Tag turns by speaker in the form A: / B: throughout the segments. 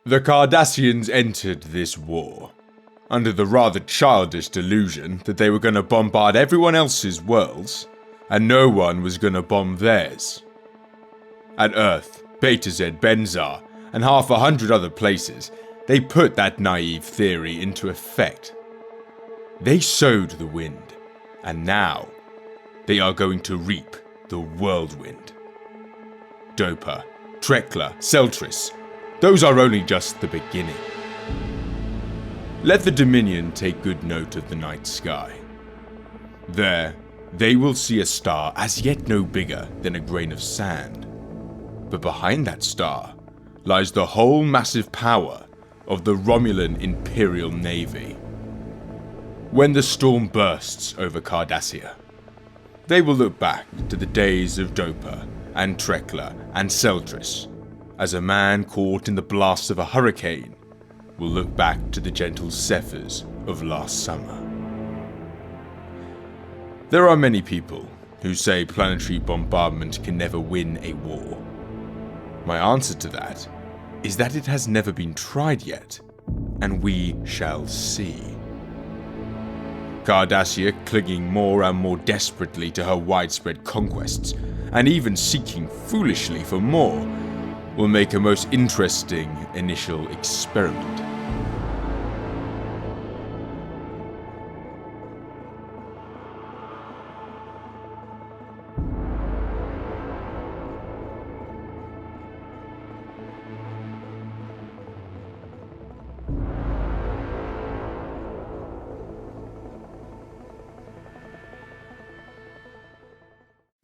A: The Cardassians entered this war under the rather childish delusion that they were going to bombard everyone else's worlds and no one was going to bomb theirs. At Earth, Beta Z, Benzar, and half 100 other places, they put that naive theory into effect. They sowed the wind, and now they are going to reap the whirlwind. Dopa, Trekla, Seltris, those are only just the beginning. Let the Dominion take good note of the night sky. There, they will see a star as yet no bigger than a grain of sand. But behind that star lies the whole massive power of the Romulan Imperial Navy. When the storm bursts over Cardassia, they will look back to the days of Dopa and Trekla and Seltris, as a man caught in the blast of a hurricane will look back to the gentle zephyrs of last summer. There are many people who say planetary bombardment can never win a war. My answer to that is that it has never been tried yet, and we shall see. Cardassia, clinging more and more desperately to her widespread conquests, and even seeking foolishly for more, will make a most interesting initial experiment.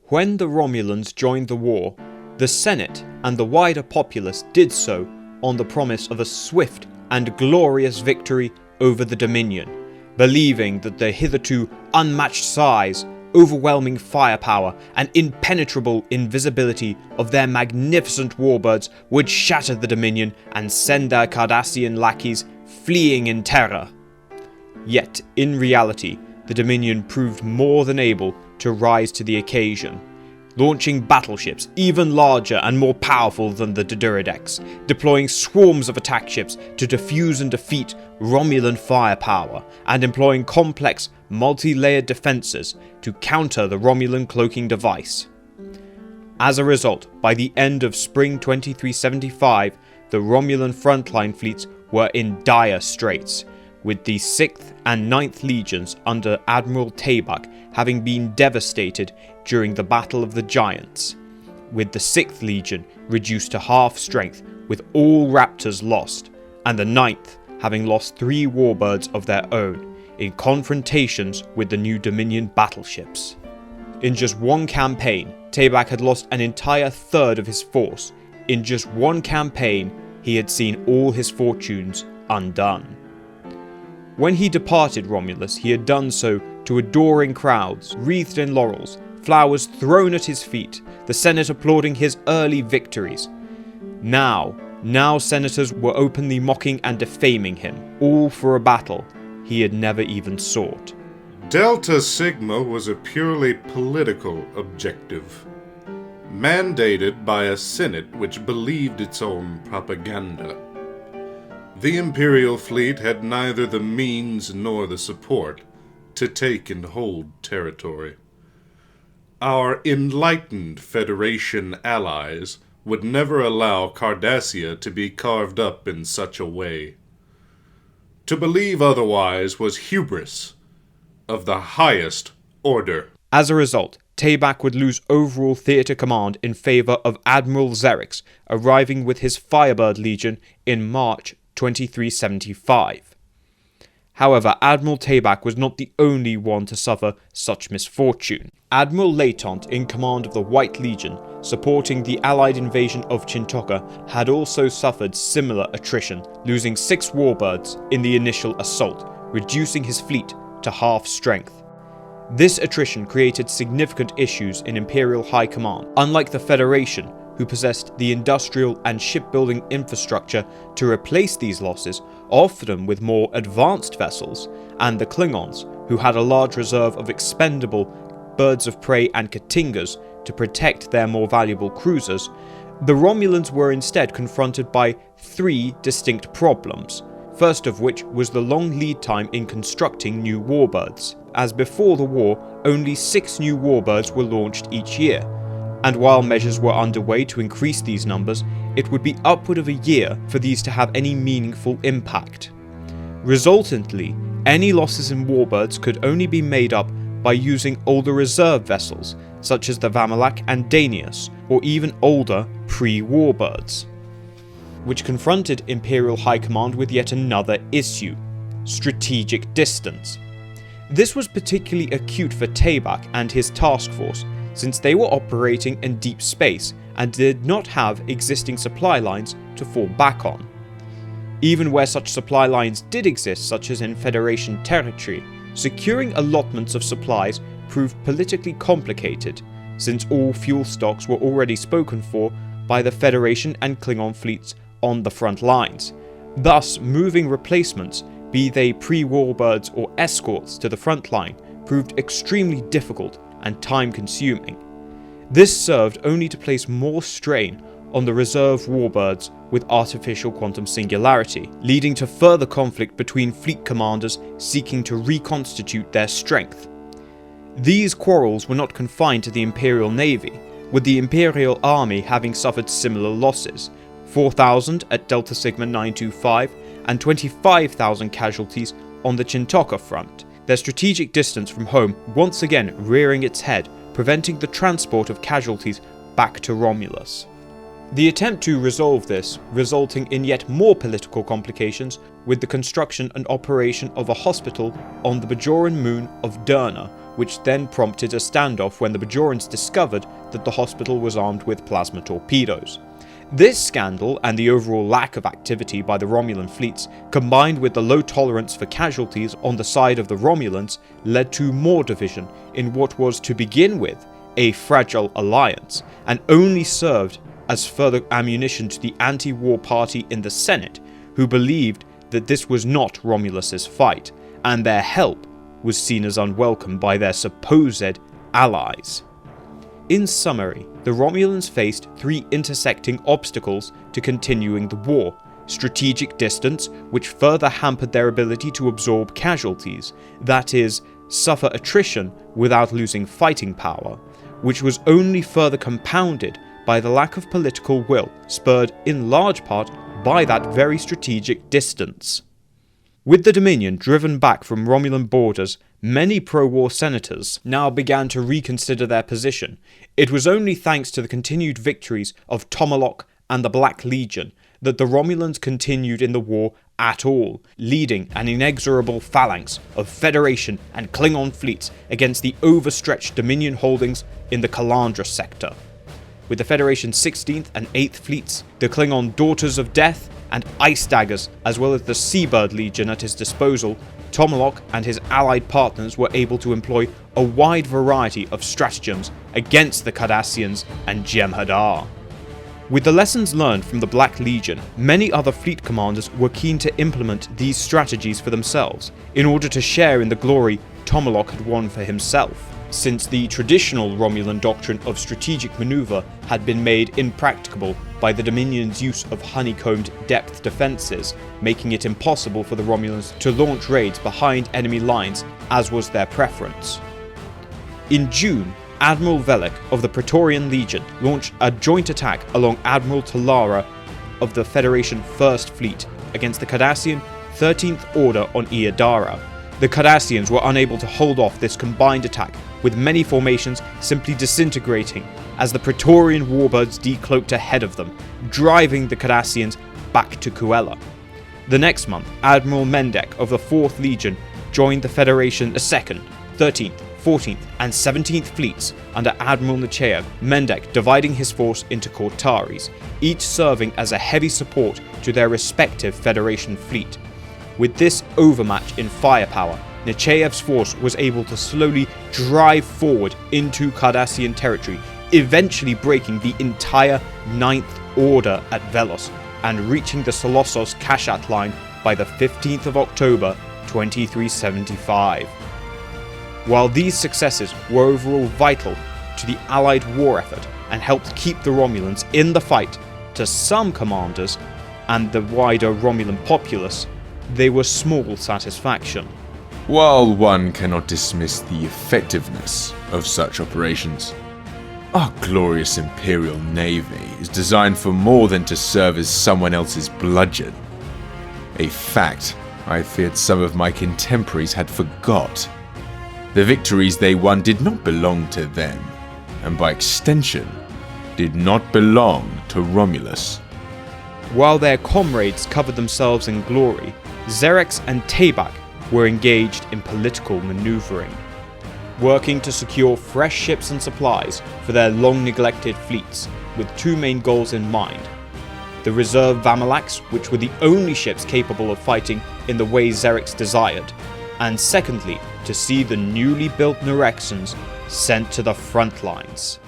B: When the Romulans joined the war, the Senate and the wider populace did so on the promise of a swift and glorious victory over the Dominion, believing that the hitherto unmatched size, overwhelming firepower, and impenetrable invisibility of their magnificent warbirds would shatter the Dominion and send their Cardassian lackeys fleeing in terror. Yet, in reality, the Dominion proved more than able to rise to the occasion, launching battleships even larger and more powerful than the Doduridex, deploying swarms of attack ships to defuse and defeat Romulan firepower, and employing complex, multi-layered defences to counter the Romulan cloaking device. As a result, by the end of spring 2375, the Romulan frontline fleets were in dire straits, with the 6th and 9th Legions under Admiral Tabak having been devastated during the Battle of the Giants, with the 6th Legion reduced to half strength with all Raptors lost, and the 9th having lost 3 Warbirds of their own in confrontations with the new Dominion battleships. In just one campaign, Tabak had lost an entire third of his force. In just one campaign, he had seen all his fortunes undone. When he departed Romulus, he had done so to adoring crowds, wreathed in laurels, flowers thrown at his feet, the Senate applauding his early victories. Now senators were openly mocking and defaming him, all for a battle he had never even sought.
C: Delta Sigma was a purely political objective, mandated by a Senate which believed its own propaganda. The Imperial fleet had neither the means nor the support to take and hold territory. Our enlightened Federation allies would never allow Cardassia to be carved up in such a way. To believe otherwise was hubris of the highest order.
B: As a result, Tabak would lose overall theatre command in favour of Admiral Zerix, arriving with his Firebird Legion in March 2375. However, Admiral Tabak was not the only one to suffer such misfortune. Admiral Latant, in command of the White Legion, supporting the Allied invasion of Chintoka, had also suffered similar attrition, losing 6 Warbirds in the initial assault, reducing his fleet to half strength. This attrition created significant issues in Imperial High Command. Unlike the Federation, who possessed the industrial and shipbuilding infrastructure to replace these losses, often with more advanced vessels, and the Klingons, who had a large reserve of expendable birds of prey and Katingas to protect their more valuable cruisers, The Romulans were instead confronted by 3 distinct problems, first of which was the long lead time in constructing new Warbirds, as before the war only 6 new Warbirds were launched each year, and while measures were underway to increase these numbers, it would be upward of a year for these to have any meaningful impact. Resultantly, any losses in Warbirds could only be made up by using older reserve vessels, such as the Vamalak and Danius, or even older pre-Warbirds, which confronted Imperial High Command with yet another issue: strategic distance. This was particularly acute for Tabak and his task force, since they were operating in deep space and did not have existing supply lines to fall back on. Even where such supply lines did exist, such as in Federation territory, securing allotments of supplies proved politically complicated, since all fuel stocks were already spoken for by the Federation and Klingon fleets on the front lines. Thus, moving replacements, be they pre-Warbirds or escorts, to the front line proved extremely difficult and time-consuming. This served only to place more strain on the reserve Warbirds with artificial quantum singularity, leading to further conflict between fleet commanders seeking to reconstitute their strength. These quarrels were not confined to the Imperial Navy, with the Imperial Army having suffered similar losses: 4,000 at Delta Sigma 925 and 25,000 casualties on the Chintoka front, their strategic distance from home once again rearing its head, preventing the transport of casualties back to Romulus. The attempt to resolve this, resulting in yet more political complications with the construction and operation of a hospital on the Bajoran moon of Derna, which then prompted a standoff when the Bajorans discovered that the hospital was armed with plasma torpedoes. This scandal and the overall lack of activity by the Romulan fleets, combined with the low tolerance for casualties on the side of the Romulans, led to more division in what was to begin with a fragile alliance, and only served as further ammunition to the anti-war party in the Senate, who believed that this was not Romulus's fight, and their help was seen as unwelcome by their supposed allies. In summary, the Romulans faced 3 intersecting obstacles to continuing the war: strategic distance, which further hampered their ability to absorb casualties, that is, suffer attrition without losing fighting power, which was only further compounded by the lack of political will, spurred in large part by that very strategic distance. With the Dominion driven back from Romulan borders, many pro-war senators now began to reconsider their position. It was only thanks to the continued victories of Tomalok and the Black Legion that the Romulans continued in the war at all, leading an inexorable phalanx of Federation and Klingon fleets against the overstretched Dominion holdings in the Kalandra sector. With the Federation's 16th and 8th fleets, the Klingon Daughters of Death and Ice Daggers, as well as the Seabird Legion at his disposal, Tomalok and his allied partners were able to employ a wide variety of stratagems against the Cardassians and Jem'hadar. With the lessons learned from the Black Legion, many other fleet commanders were keen to implement these strategies for themselves, in order to share in the glory Tomalok had won for himself, since the traditional Romulan doctrine of strategic maneuver had been made impracticable by the Dominion's use of honeycombed depth defences, making it impossible for the Romulans to launch raids behind enemy lines as was their preference. In June, Admiral Zerix of the Praetorian Legion launched a joint attack along Admiral Talara of the Federation 1st Fleet against the Cardassian 13th Order on Iadara. The Cardassians were unable to hold off this combined attack, with many formations simply disintegrating as the Praetorian Warbirds decloaked ahead of them, driving the Cardassians back to Kuela. The next month, Admiral Mendek of the 4th Legion joined the Federation's 2nd, 13th, 14th and 17th fleets under Admiral Nechayev, Mendek dividing his force into Cortaris, each serving as a heavy support to their respective Federation fleet. With this overmatch in firepower, Nechayev's force was able to slowly drive forward into Cardassian territory, eventually breaking the entire 9th Order at Velos and reaching the Solossos-Kashat line by the 15th of October 2375. While these successes were overall vital to to the Allied war effort and helped keep the Romulans in the fight. To some commanders and the wider Romulan populace, they were small satisfaction.
A: While one cannot dismiss the effectiveness of such operations, our glorious Imperial Navy is designed for more than to serve as someone else's bludgeon. A fact I feared some of my contemporaries had forgot. The victories they won did not belong to them, and by extension, did not belong to Romulus.
B: While their comrades covered themselves in glory, Zerix and Tabak were engaged in political maneuvering, working to secure fresh ships and supplies for their long-neglected fleets, with two main goals in mind: the reserve Vamalaks, which were the only ships capable of fighting in the way Zerix desired, and secondly, to see the newly built Nerexans sent to the front lines.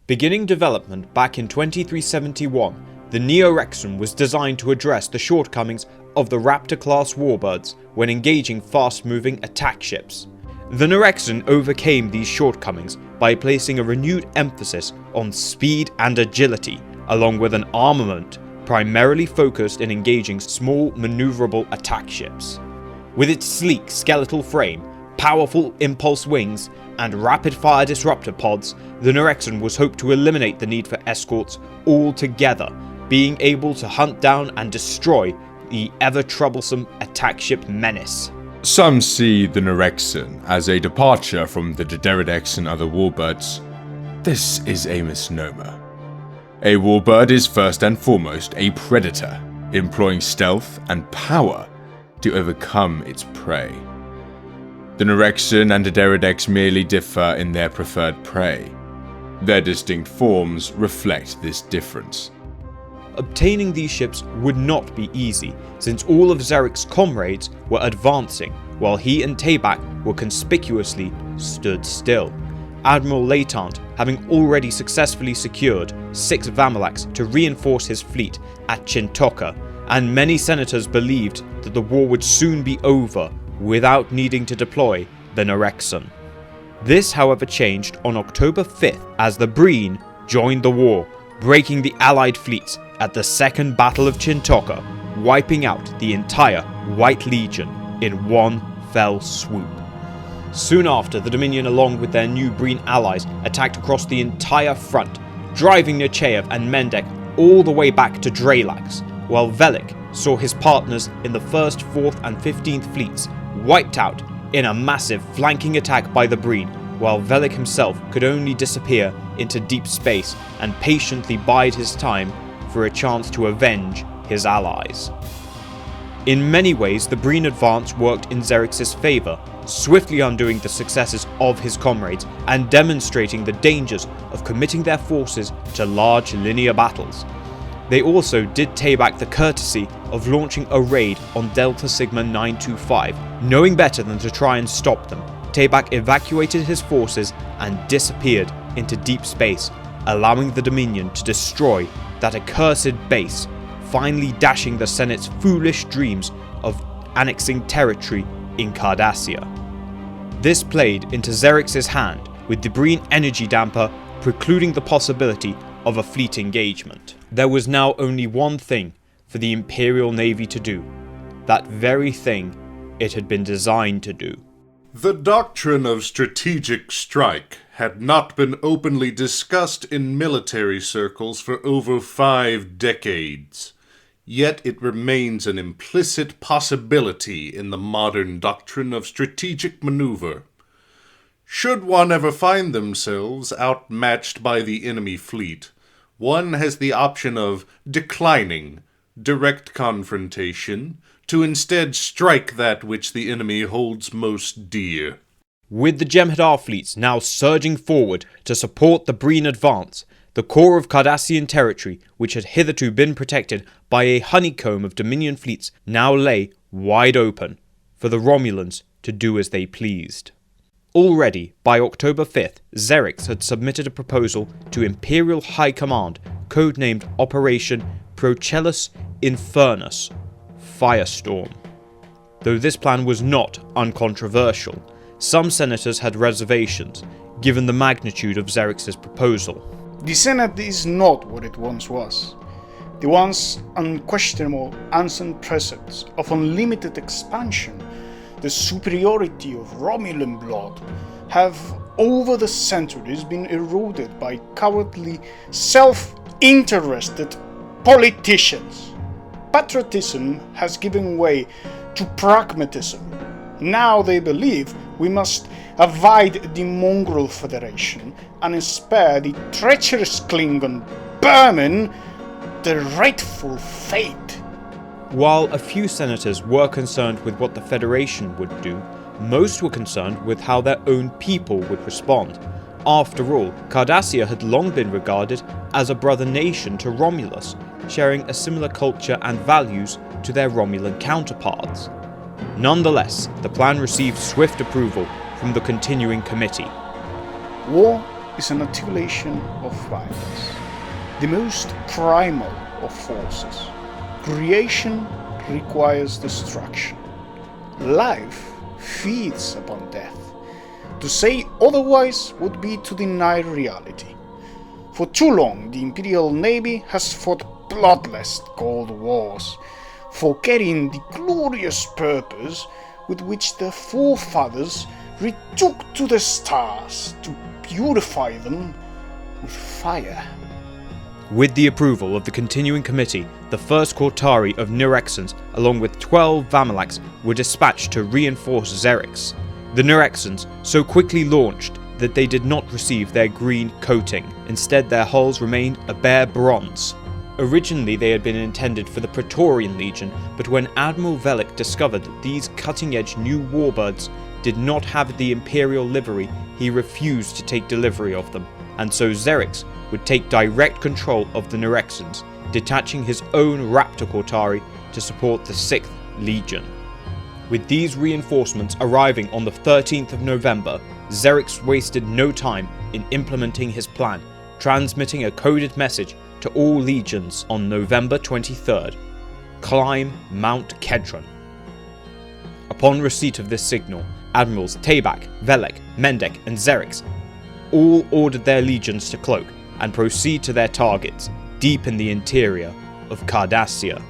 B: Beginning development back in 2371, the Neo-Rexan was designed to address the shortcomings of the Raptor-class Warbirds when engaging fast-moving attack ships. The Nerexan overcame these shortcomings by placing a renewed emphasis on speed and agility, along with an armament primarily focused in engaging small maneuverable attack ships. With its sleek skeletal frame, powerful impulse wings, and rapid-fire disruptor pods, the Nerexan was hoped to eliminate the need for escorts altogether, being able to hunt down and destroy the ever-troublesome attack ship menace.
A: Some see the Nerexan as a departure from the Devestating and other warbirds. This is a misnomer. A warbird is first and foremost a predator, employing stealth and power to overcome its prey. The Nerexan and the Devestating merely differ in their preferred prey. Their distinct forms reflect this difference.
B: Obtaining these ships would not be easy, since all of Zerix's comrades were advancing, while he and Tabak were conspicuously stood still. Admiral Latant having already successfully secured 6 Vamalaks to reinforce his fleet at Chintoka, and many senators believed that the war would soon be over without needing to deploy the Nerexan. This, however, changed on October 5th as the Breen joined the war, breaking the Allied fleets at the Second Battle of Chintoka, wiping out the entire White Legion in one fell swoop. Soon after, the Dominion, along with their new Breen allies, attacked across the entire front, driving Nechayev and Mendek all the way back to Drelax, while Velik saw his partners in the 1st, 4th and 15th fleets wiped out in a massive flanking attack by the Breen, while Velik himself could only disappear into deep space and patiently bide his time for a chance to avenge his allies. In many ways, the Breen advance worked in Zerix's favour, swiftly undoing the successes of his comrades and demonstrating the dangers of committing their forces to large linear battles. They also did Tabak the courtesy of launching a raid on Delta Sigma 925. Knowing better than to try and stop them, Tabak evacuated his forces and disappeared into deep space, allowing the Dominion to destroy that accursed base, finally dashing the Senate's foolish dreams of annexing territory in Cardassia. This played into Zerix's hand, with the Breen energy damper precluding the possibility of a fleet engagement. There was now only one thing for the Imperial Navy to do, that very thing it had been designed to do.
C: The doctrine of strategic strike had not been openly discussed in military circles for over 5 decades, yet it remains an implicit possibility in the modern doctrine of strategic maneuver. Should one ever find themselves outmatched by the enemy fleet, one has the option of declining direct confrontation to instead strike that which the enemy holds most dear.
B: With the Jem'hadar fleets now surging forward to support the Breen advance, the core of Cardassian territory, which had hitherto been protected by a honeycomb of Dominion fleets, now lay wide open for the Romulans to do as they pleased. Already, by October 5th, Zerix had submitted a proposal to Imperial High Command, codenamed Operation Procellus Infernus, Firestorm. Though this plan was not uncontroversial, some senators had reservations, given the magnitude of Zerix's proposal.
D: The Senate is not what it once was. The once unquestionable ancient precepts of unlimited expansion, the superiority of Romulan blood, have over the centuries been eroded by cowardly, self-interested politicians. Patriotism has given way to pragmatism. Now they believe we must avoid the Mongol Federation and spare the treacherous Klingon Burman the rightful fate.
B: While a few senators were concerned with what the Federation would do, most were concerned with how their own people would respond. After all, Cardassia had long been regarded as a brother nation to Romulus, sharing a similar culture and values to their Romulan counterparts. Nonetheless, the plan received swift approval from the continuing committee.
D: War is an articulation of violence, the most primal of forces. Creation requires destruction. Life feeds upon death. To say otherwise would be to deny reality. For too long, the Imperial Navy has fought bloodless cold wars, forgetting the glorious purpose with which their forefathers retook to the stars to purify them with fire.
B: With the approval of the continuing committee, the first Cortari of Nurexans, along with 12 Vamalaks, were dispatched to reinforce Zerix. The Nurexans so quickly launched that they did not receive their green coating. Instead, their hulls remained a bare bronze. Originally, they had been intended for the Praetorian Legion, but when Admiral Zerix discovered that these cutting-edge new Warbirds did not have the Imperial livery, he refused to take delivery of them, and so Zerix would take direct control of the Nurexans, detaching his own Raptor Cortari to support the 6th Legion. With these reinforcements arriving on the 13th of November, Zerix wasted no time in implementing his plan, transmitting a coded message to all legions on November 23rd. Climb Mount Kedron. Upon receipt of this signal, Admirals Tabak, Velek, Mendek and Zerix all ordered their legions to cloak and proceed to their targets, deep in the interior of Cardassia.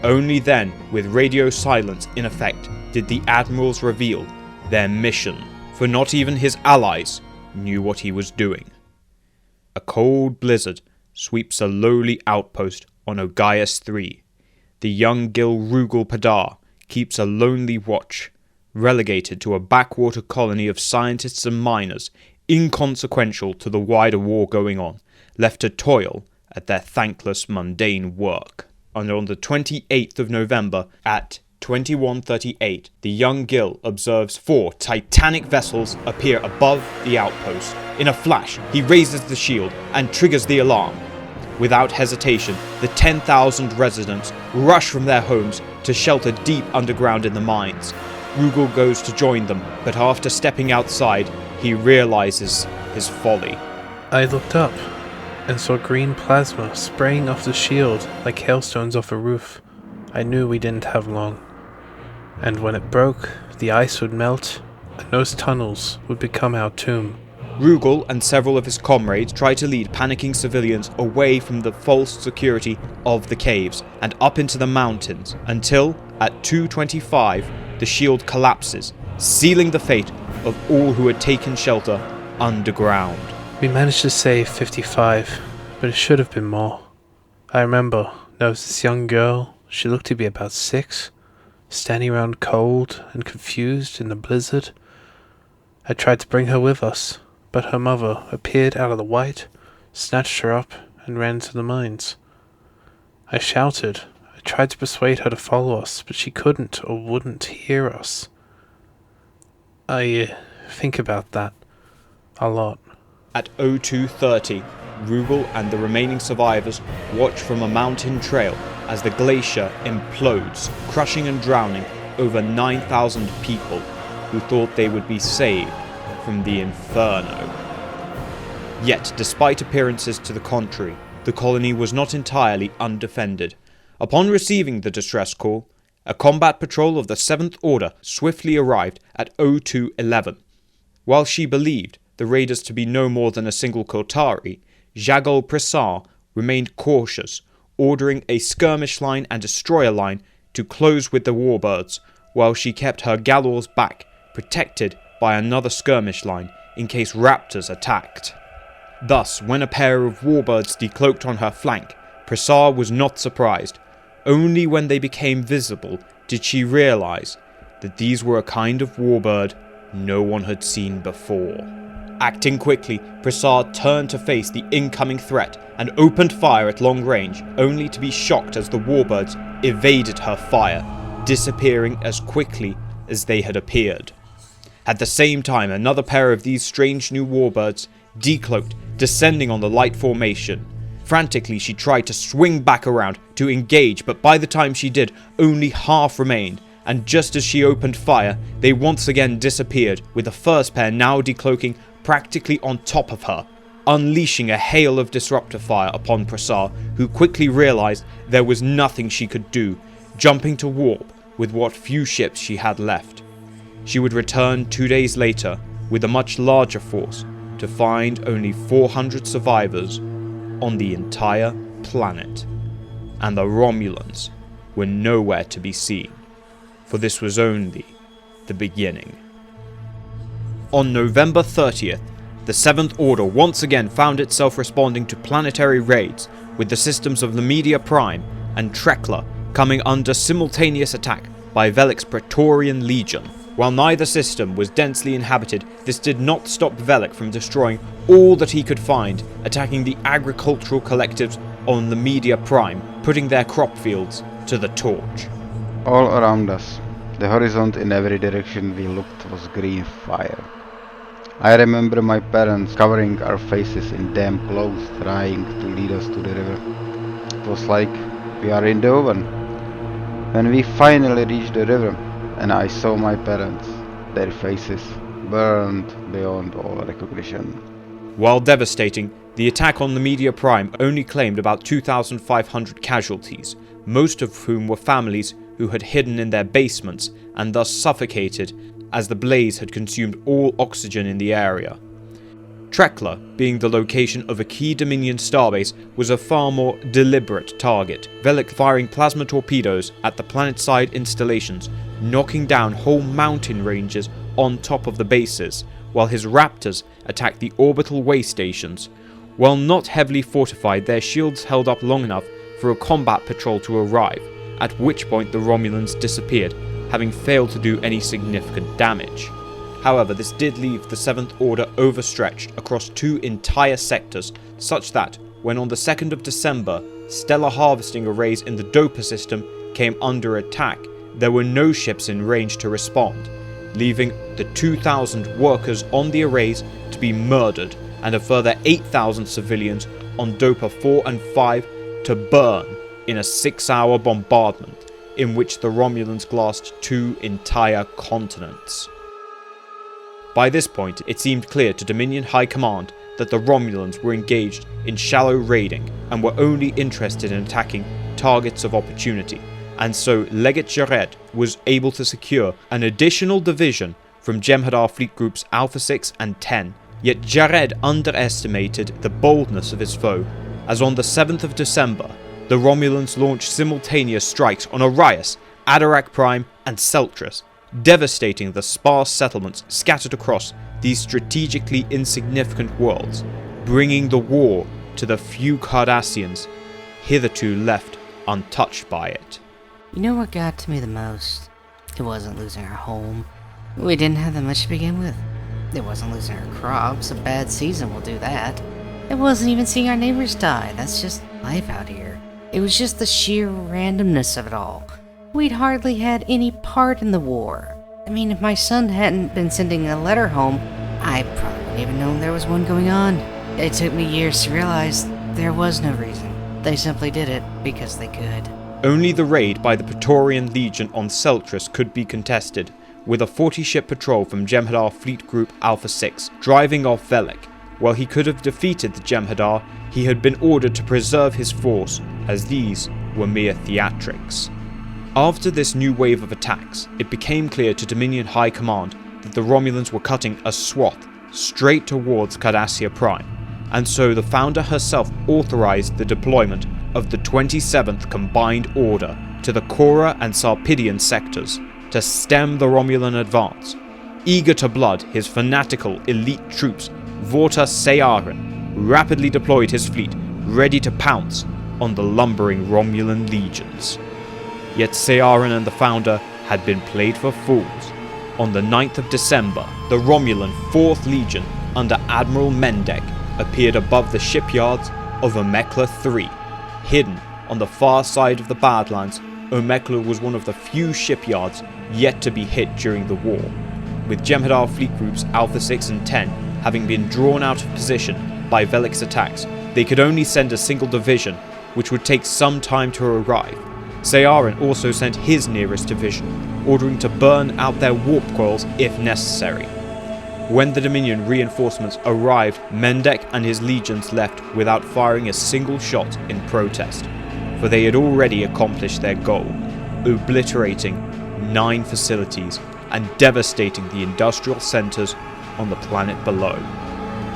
B: Only then, with radio silence in effect, did the admirals reveal their mission, for not even his allies knew what he was doing. A cold blizzard sweeps a lowly outpost on Ogas 3. The young Gil Rugal Padar keeps a lonely watch, relegated to a backwater colony of scientists and miners, inconsequential to the wider war going on, left to toil at their thankless mundane work. And on the 28th of November at 21:38, the young Gil observes 4 titanic vessels appear above the outpost. In a flash, he raises the shield and triggers the alarm. Without hesitation, the 10,000 residents rush from their homes to shelter deep underground in the mines. Rugal goes to join them, but after stepping outside, he realizes his folly.
E: I looked up and saw green plasma spraying off the shield like hailstones off a roof. I knew we didn't have long. And when it broke, the ice would melt, and those tunnels would become our tomb.
B: Rugal and several of his comrades try to lead panicking civilians away from the false security of the caves and up into the mountains, until, at 2:25, the shield collapses, sealing the fate of all who had taken shelter underground.
E: We managed to save 55, but it should have been more. I remember there was this young girl, she looked to be about 6, standing around cold and confused in the blizzard. I tried to bring her with us, but her mother appeared out of the white, snatched her up, and ran to the mines. I shouted. I tried to persuade her to follow us, but she couldn't or wouldn't hear us. I think about that a lot.
B: At 02:30, Rugal and the remaining survivors watch from a mountain trail as the glacier implodes, crushing and drowning over 9,000 people who thought they would be saved from the inferno. Yet, despite appearances to the contrary, the colony was not entirely undefended. Upon receiving the distress call, a combat patrol of the 7th Order swiftly arrived at 02:11. While she believed the raiders to be no more than a single Kotari, Jagol Pressar remained cautious, ordering a skirmish line and destroyer line to close with the Warbirds, while she kept her gallows back, protected by another skirmish line in case Raptors attacked. Thus, when a pair of Warbirds decloaked on her flank, Pressar was not surprised. Only when they became visible did she realise that these were a kind of Warbird no one had seen before. Acting quickly, Pressar turned to face the incoming threat and opened fire at long range, only to be shocked as the Warbirds evaded her fire, disappearing as quickly as they had appeared. At the same time, another pair of these strange new Warbirds decloaked, descending on the light formation. Frantically, she tried to swing back around to engage, but by the time she did, only half remained, and just as she opened fire, they once again disappeared, with the first pair now decloaking practically on top of her, unleashing a hail of disruptor fire upon Pressar, who quickly realised there was nothing she could do, jumping to warp with what few ships she had left. She would return 2 days later with a much larger force to find only 400 survivors on the entire planet, and the Romulans were nowhere to be seen, for this was only the beginning. On November 30th, the 7th Order once again found itself responding to planetary raids, with the systems of Lemedia Prime and Trekla coming under simultaneous attack by Velik's Praetorian Legion. While neither system was densely inhabited, this did not stop Velik from destroying all that he could find, attacking the agricultural collectives on Lemedia Prime, putting their crop fields to the torch.
F: All around us, the horizon in every direction we looked was green fire. I remember my parents covering our faces in damp clothes, trying to lead us to the river. It was like we are in the oven. When we finally reached the river, and I saw my parents, their faces burned beyond all recognition.
B: While devastating, the attack on Lemedia Prime only claimed about 2,500 casualties, most of whom were families who had hidden in their basements and thus suffocated as the blaze had consumed all oxygen in the area. Trekla, being the location of a key Dominion starbase, was a far more deliberate target, Velik firing plasma torpedoes at the planet-side installations, knocking down whole mountain ranges on top of the bases, while his Raptors attacked the orbital way stations. While not heavily fortified, their shields held up long enough for a combat patrol to arrive, at which point the Romulans disappeared, having failed to do any significant damage. However, this did leave the 7th Order overstretched across 2 entire sectors, such that, when on the 2nd of December, stellar harvesting arrays in the Dopa system came under attack, there were no ships in range to respond, leaving the 2,000 workers on the arrays to be murdered, and a further 8,000 civilians on Dopa 4 and 5 to burn in a 6-hour bombardment, in which the Romulans glassed 2 entire continents. By this point, it seemed clear to Dominion High Command that the Romulans were engaged in shallow raiding and were only interested in attacking targets of opportunity, and so Legate Jared was able to secure an additional division from Jem'hadar Fleet Groups Alpha 6 and 10, yet Jared underestimated the boldness of his foe, as on the 7th of December, the Romulans launched simultaneous strikes on Arias, Adarak Prime and Celtris, devastating the sparse settlements scattered across these strategically insignificant worlds, bringing the war to the few Cardassians hitherto left untouched by it.
G: You know what got to me the most? It wasn't losing our home. We didn't have that much to begin with. It wasn't losing our crops. A bad season will do that. It wasn't even seeing our neighbors die. That's just life out here. It was just the sheer randomness of it all. We'd hardly had any part in the war. I mean, if my son hadn't been sending a letter home, I probably wouldn't even known there was one going on. It took me years to realize there was no reason. They simply did it because they could.
B: Only the raid by the Praetorian Legion on Celtris could be contested, with a 40-ship patrol from Jem'hadar Fleet Group Alpha 6 driving off Velik. While he could have defeated the Jem'hadar, he had been ordered to preserve his force, as these were mere theatrics. After this new wave of attacks, it became clear to Dominion High Command that the Romulans were cutting a swath straight towards Cardassia Prime, and so the Founder herself authorized the deployment of the 27th Combined Order to the Cora and Sarpedian sectors to stem the Romulan advance. Eager to blood his fanatical elite troops, Vorta Seyarin rapidly deployed his fleet, ready to pounce on the lumbering Romulan legions. Yet Seyarin and the Founder had been played for fools. On the 9th of December, the Romulan 4th Legion under Admiral Mendek appeared above the shipyards of Omekla III. Hidden on the far side of the Badlands, Omekla was one of the few shipyards yet to be hit during the war, with Jem'hadar fleet groups Alpha 6 and 10 having been drawn out of position by Velik's attacks. They could only send a single division, which would take some time to arrive. Seyarin also sent his nearest division, ordering to burn out their warp coils if necessary. When the Dominion reinforcements arrived, Mendek and his legions left without firing a single shot in protest, for they had already accomplished their goal, obliterating 9 facilities and devastating the industrial centers on the planet below.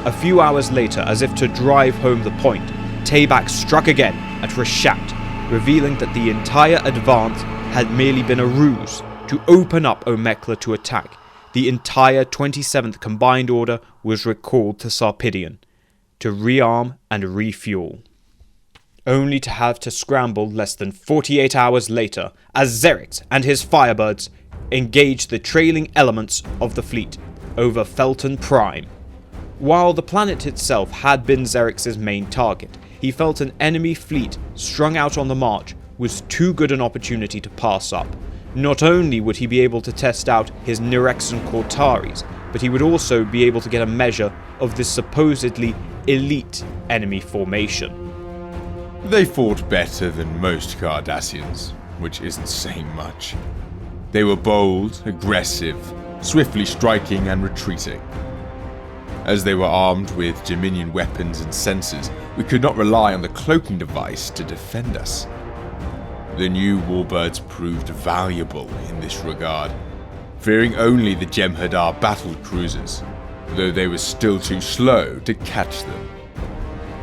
B: A few hours later, as if to drive home the point, Tabak struck again at Rashat, revealing that the entire advance had merely been a ruse to open up Omekla to attack. The entire 27th Combined Order was recalled to Sarpedian to rearm and refuel, only to have to scramble less than 48 hours later as Zerix and his Firebirds engaged the trailing elements of the fleet over Felton Prime. While the planet itself had been Zerix's main target, he felt an enemy fleet strung out on the march was too good an opportunity to pass up. Not only would he be able to test out his Nirexan Cortaris, but he would also be able to get a measure of this supposedly elite enemy formation.
A: They fought better than most Cardassians, which isn't saying much. They were bold, aggressive, swiftly striking and retreating. As they were armed with Dominion weapons and sensors, we could not rely on the cloaking device to defend us. The new Warbirds proved valuable in this regard, fearing only the Jem'hadar battle cruisers, though they were still too slow to catch them.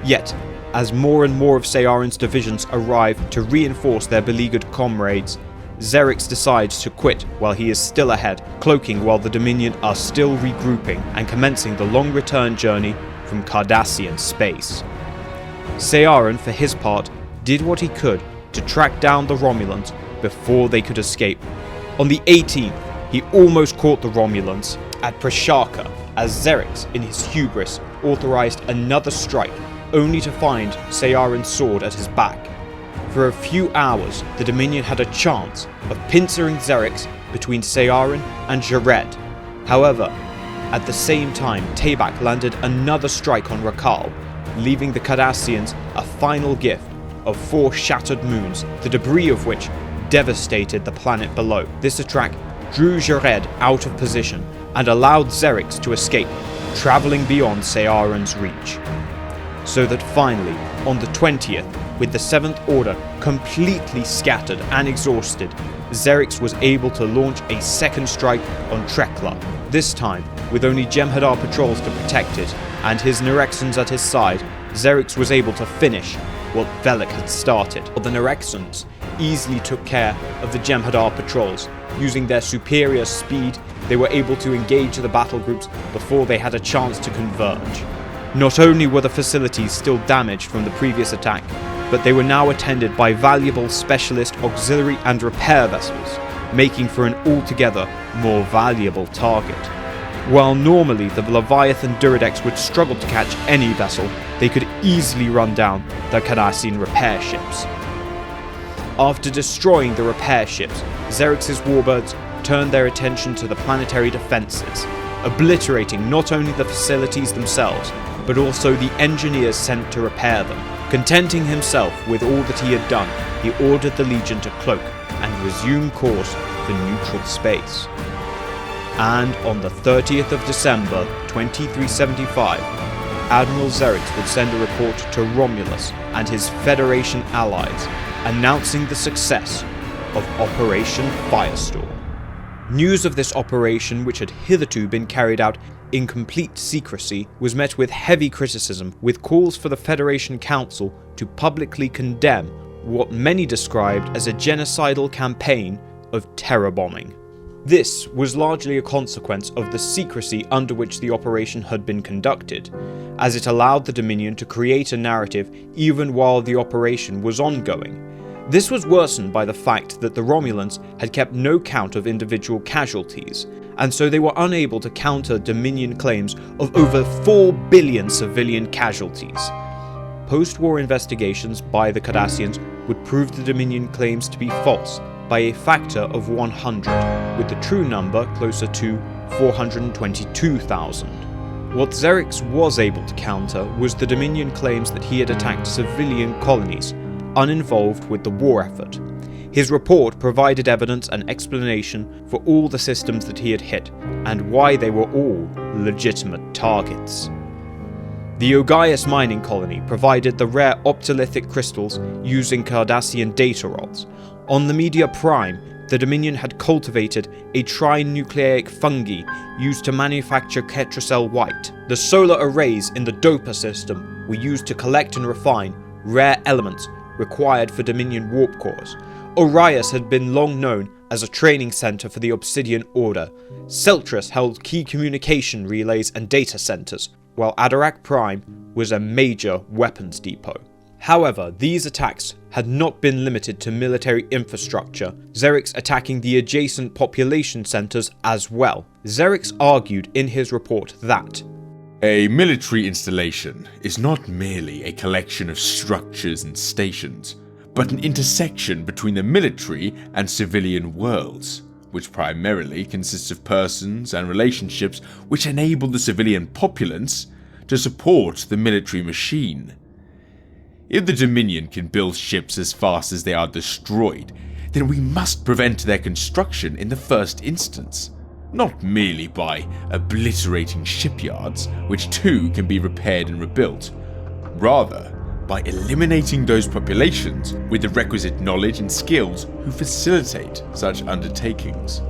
B: Yet, as more and more of Seyarin's divisions arrived to reinforce their beleaguered comrades, Zerix decides to quit while he is still ahead, cloaking while the Dominion are still regrouping and commencing the long return journey from Cardassian space. Seyarin, for his part, did what he could to track down the Romulans before they could escape. On the 18th, he almost caught the Romulans at Prashaka as Zerix, in his hubris, authorized another strike, only to find Seyarin's sword at his back. For a few hours, the Dominion had a chance of pincering Zerix between Seyarin and Jared. However, at the same time, Tabak landed another strike on Rakal, leaving the Cardassians a final gift of 4 shattered moons, the debris of which devastated the planet below. This attack drew Jared out of position and allowed Zerix to escape, travelling beyond Seyarin's reach. So that finally, on the 20th, with the 7th Order completely scattered and exhausted, Zerix was able to launch a second strike on Trekla, this time with only Jem'hadar patrols to protect it and his Nirexans at his side. Zerix was able to finish what Velik had started. The Nirexans easily took care of the Jem'hadar patrols. Using their superior speed, they were able to engage the battle groups before they had a chance to converge. Not only were the facilities still damaged from the previous attack, but they were now attended by valuable specialist auxiliary and repair vessels, making for an altogether more valuable target. While normally the Leviathan Duridex would struggle to catch any vessel, they could easily run down the Cardassian repair ships. After destroying the repair ships, Zerix's Warbirds turned their attention to the planetary defences, obliterating not only the facilities themselves, but also the engineers sent to repair them. Contenting himself with all that he had done, he ordered the Legion to cloak and resume course for neutral space. And on the 30th of December 2375, Admiral Zerix would send a report to Romulus and his Federation allies, announcing the success of Operation Firestorm. News of this operation, which had hitherto been carried out in complete secrecy was met with heavy criticism, with calls for the Federation Council to publicly condemn what many described as a genocidal campaign of terror bombing. This was largely a consequence of the secrecy under which the operation had been conducted, as it allowed the Dominion to create a narrative even while the operation was ongoing. This was worsened by the fact that the Romulans had kept no count of individual casualties, and so they were unable to counter Dominion claims of over 4 billion civilian casualties. Post-war investigations by the Cardassians would prove the Dominion claims to be false by a factor of 100, with the true number closer to 422,000. What Zerix was able to counter was the Dominion claims that he had attacked civilian colonies, uninvolved with the war effort. His report provided evidence and explanation for all the systems that he had hit, and why they were all legitimate targets. The Ogas mining colony provided the rare optolithic crystals using Cardassian data rods. On the Media Prime, the Dominion had cultivated a trinucleic fungi used to manufacture Ketracel White. The solar arrays in the Dopa system were used to collect and refine rare elements required for Dominion warp cores. Orius had been long known as a training center for the Obsidian Order. Celtris held key communication relays and data centers, while Adarak Prime was a major weapons depot. However, these attacks had not been limited to military infrastructure, Zerix attacking the adjacent population centers as well. Zerix argued in his report that
A: a military installation is not merely a collection of structures and stations, but an intersection between the military and civilian worlds, which primarily consists of persons and relationships which enable the civilian populace to support the military machine. If the Dominion can build ships as fast as they are destroyed, then we must prevent their construction in the first instance, not merely by obliterating shipyards, which too can be repaired and rebuilt, rather by eliminating those populations with the requisite knowledge and skills who facilitate such undertakings.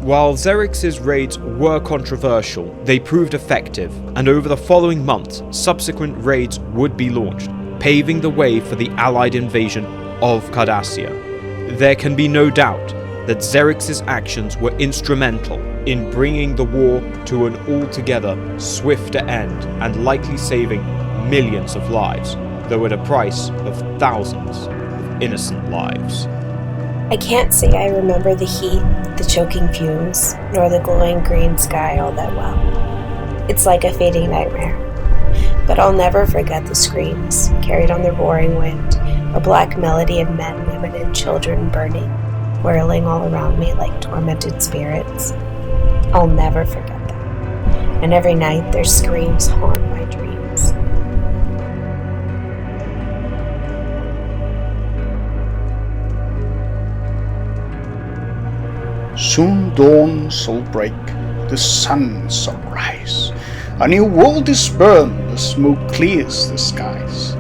B: While Zerix's raids were controversial, they proved effective, and over the following months, subsequent raids would be launched, paving the way for the Allied invasion of Cardassia. There can be no doubt that Zerix's actions were instrumental in bringing the war to an altogether swifter end and likely saving millions of lives, though at a price of thousands of innocent lives.
H: I can't say I remember the heat, the choking fumes, nor the glowing green sky all that well. It's like a fading nightmare. But I'll never forget the screams, carried on the roaring wind, a black melody of men, women, and children burning, whirling all around me like tormented spirits. I'll never forget them. And every night their screams haunt my dreams.
D: Soon dawn shall break, the sun shall rise. A new world is born, the smoke clears the skies.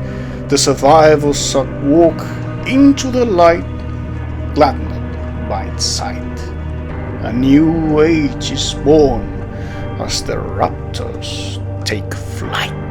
D: The survivors shall walk into the light, gladdened by its sight. A new age is born as the Raptors take flight.